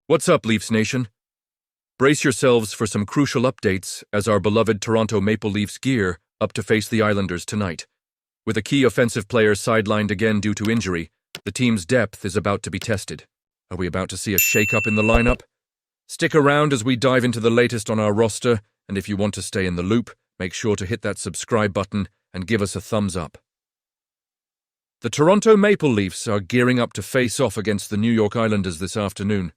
What's up, Leafs Nation? Brace yourselves for some crucial updates as our beloved Toronto Maple Leafs gear up to face the Islanders tonight. With a key offensive player sidelined again due to injury, the team's depth is about to be tested. Are we about to see a shake-up in the lineup? Stick around as we dive into the latest on our roster, and if you want to stay in the loop, make sure to hit that subscribe button and give us a thumbs up. The Toronto Maple Leafs are gearing up to face off against the New York Islanders this afternoon,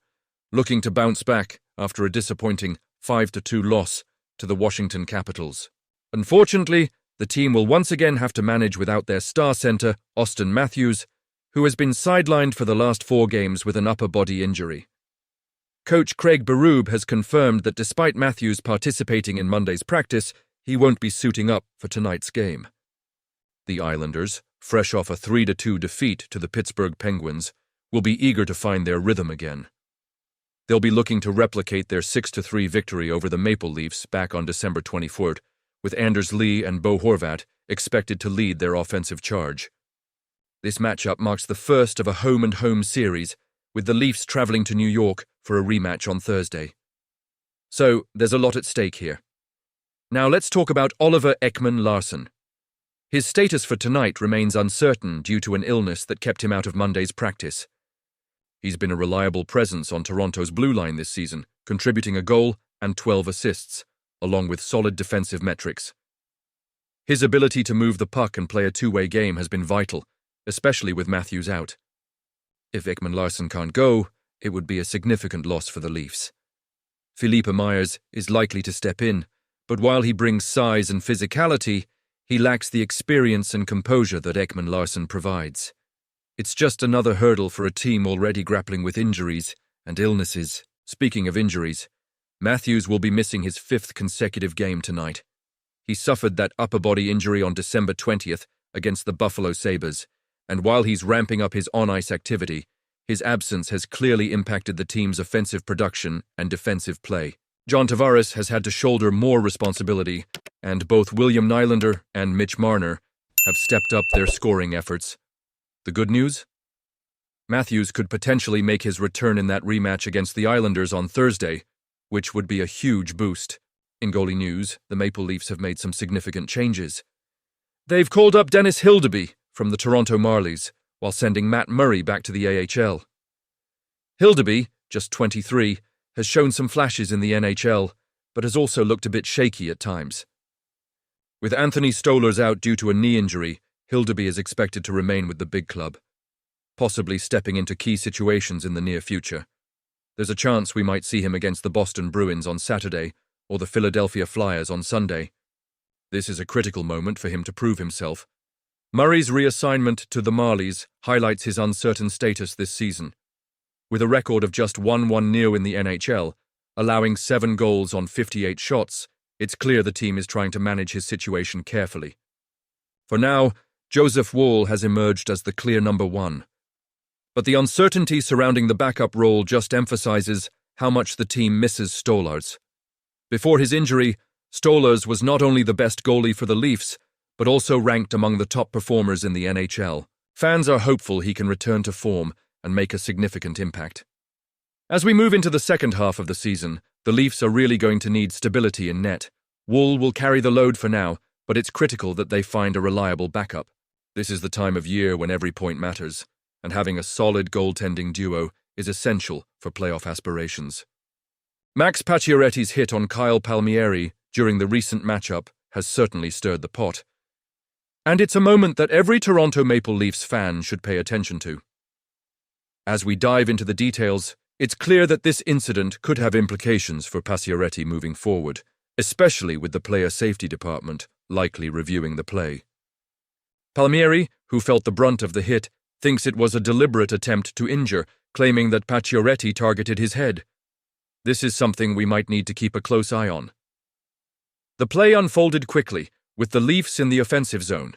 looking to bounce back after a disappointing 5-2 loss to the Washington Capitals. Unfortunately, the team will once again have to manage without their star center, Auston Matthews, who has been sidelined for the last 4 games with an upper body injury. Coach Craig Berube has confirmed that despite Matthews participating in Monday's practice, he won't be suiting up for tonight's game. The Islanders, fresh off a 3-2 defeat to the Pittsburgh Penguins, will be eager to find their rhythm again. They'll be looking to replicate their 6-3 victory over the Maple Leafs back on December 24th, with Anders Lee and Bo Horvat expected to lead their offensive charge. This matchup marks the first of a home-and-home series, with the Leafs traveling to New York for a rematch on Thursday. So, there's a lot at stake here. Now let's talk about Oliver Ekman-Larsson. His status for tonight remains uncertain due to an illness that kept him out of Monday's practice. He's been a reliable presence on Toronto's blue line this season, contributing a goal and 12 assists, along with solid defensive metrics. His ability to move the puck and play a two-way game has been vital, especially with Matthews out. If Ekman-Larsson can't go, it would be a significant loss for the Leafs. Philippe Myers is likely to step in, but while he brings size and physicality, he lacks the experience and composure that Ekman-Larsson provides. It's just another hurdle for a team already grappling with injuries and illnesses. Speaking of injuries, Matthews will be missing his 5th consecutive game tonight. He suffered that upper body injury on December 20th against the Buffalo Sabres, and while he's ramping up his on-ice activity, his absence has clearly impacted the team's offensive production and defensive play. John Tavares has had to shoulder more responsibility, and both William Nylander and Mitch Marner have stepped up their scoring efforts. The good news? Matthews could potentially make his return in that rematch against the Islanders on Thursday, which would be a huge boost. In goalie news, the Maple Leafs have made some significant changes. They've called up Dennis Hildeby from the Toronto Marlies, while sending Matt Murray back to the AHL. Hildeby, just 23, has shown some flashes in the NHL, but has also looked a bit shaky at times. With Anthony Stolarz out due to a knee injury, Hildeby is expected to remain with the big club, possibly stepping into key situations in the near future. There's a chance we might see him against the Boston Bruins on Saturday or the Philadelphia Flyers on Sunday. This is a critical moment for him to prove himself. Murray's reassignment to the Marlies highlights his uncertain status this season. With a record of just 1-1-0 in the NHL, allowing 7 goals on 58 shots, it's clear the team is trying to manage his situation carefully. For now, Joseph Woll has emerged as the clear number 1. But the uncertainty surrounding the backup role just emphasizes how much the team misses Stolarz. Before his injury, Stolarz was not only the best goalie for the Leafs, but also ranked among the top performers in the NHL. Fans are hopeful he can return to form and make a significant impact. As we move into the second half of the season, the Leafs are really going to need stability in net. Woll will carry the load for now, but it's critical that they find a reliable backup. This is the time of year when every point matters, and having a solid goaltending duo is essential for playoff aspirations. Max Pacioretty's hit on Kyle Palmieri during the recent matchup has certainly stirred the pot, and it's a moment that every Toronto Maple Leafs fan should pay attention to. As we dive into the details, it's clear that this incident could have implications for Pacioretty moving forward, especially with the player safety department likely reviewing the play. Palmieri, who felt the brunt of the hit, thinks it was a deliberate attempt to injure, claiming that Pacioretty targeted his head. This is something we might need to keep a close eye on. The play unfolded quickly, with the Leafs in the offensive zone.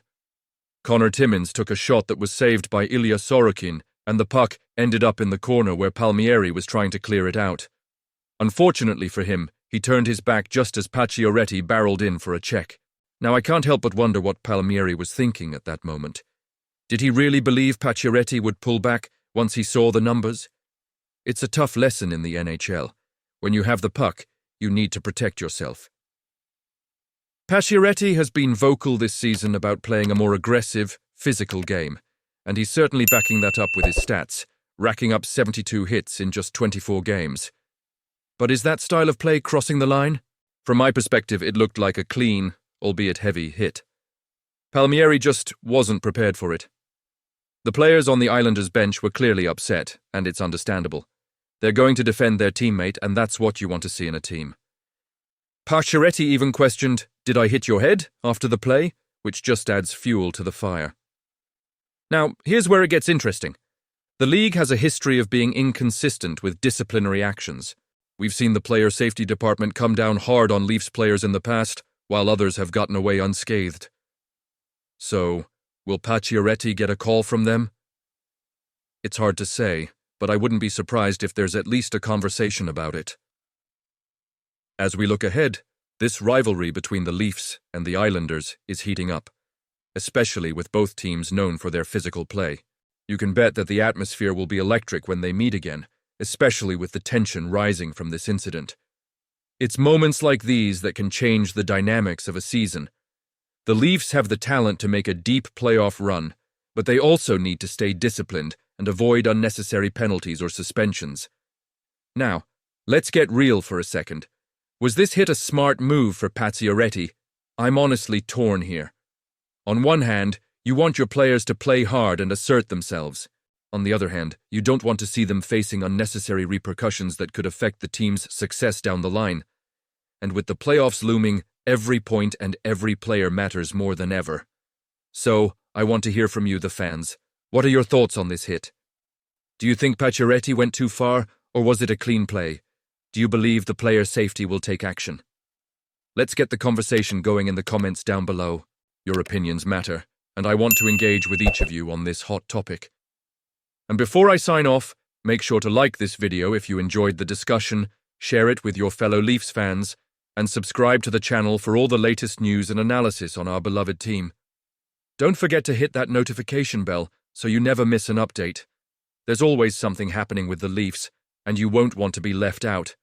Connor Timmins took a shot that was saved by Ilya Sorokin, and the puck ended up in the corner where Palmieri was trying to clear it out. Unfortunately for him, he turned his back just as Pacioretty barreled in for a check. Now I can't help but wonder what Palmieri was thinking at that moment. Did he really believe Pacioretty would pull back once he saw the numbers? It's a tough lesson in the NHL. When you have the puck, you need to protect yourself. Pacioretty has been vocal this season about playing a more aggressive, physical game, and he's certainly backing that up with his stats, racking up 72 hits in just 24 games. But is that style of play crossing the line? From my perspective, it looked like a clean, albeit heavy, hit. Palmieri just wasn't prepared for it. The players on the Islanders' bench were clearly upset, and it's understandable. They're going to defend their teammate, and that's what you want to see in a team. Pacioretty even questioned, "Did I hit your head?" after the play, which just adds fuel to the fire. Now, here's where it gets interesting. The league has a history of being inconsistent with disciplinary actions. We've seen the player safety department come down hard on Leafs players in the past, while others have gotten away unscathed. So, will Pacioretty get a call from them? It's hard to say, but I wouldn't be surprised if there's at least a conversation about it. As we look ahead, this rivalry between the Leafs and the Islanders is heating up, especially with both teams known for their physical play. You can bet that the atmosphere will be electric when they meet again, especially with the tension rising from this incident. It's moments like these that can change the dynamics of a season. The Leafs have the talent to make a deep playoff run, but they also need to stay disciplined and avoid unnecessary penalties or suspensions. Now, let's get real for a second. Was this hit a smart move for Pacioretty? I'm honestly torn here. On one hand, you want your players to play hard and assert themselves. On the other hand, you don't want to see them facing unnecessary repercussions that could affect the team's success down the line. And with the playoffs looming, every point and every player matters more than ever. So, I want to hear from you, the fans. What are your thoughts on this hit? Do you think Pacioretty went too far, or was it a clean play? Do you believe the player's safety will take action? Let's get the conversation going in the comments down below. Your opinions matter, and I want to engage with each of you on this hot topic. And before I sign off, make sure to like this video if you enjoyed the discussion, share it with your fellow Leafs fans, and subscribe to the channel for all the latest news and analysis on our beloved team. Don't forget to hit that notification bell so you never miss an update. There's always something happening with the Leafs, and you won't want to be left out.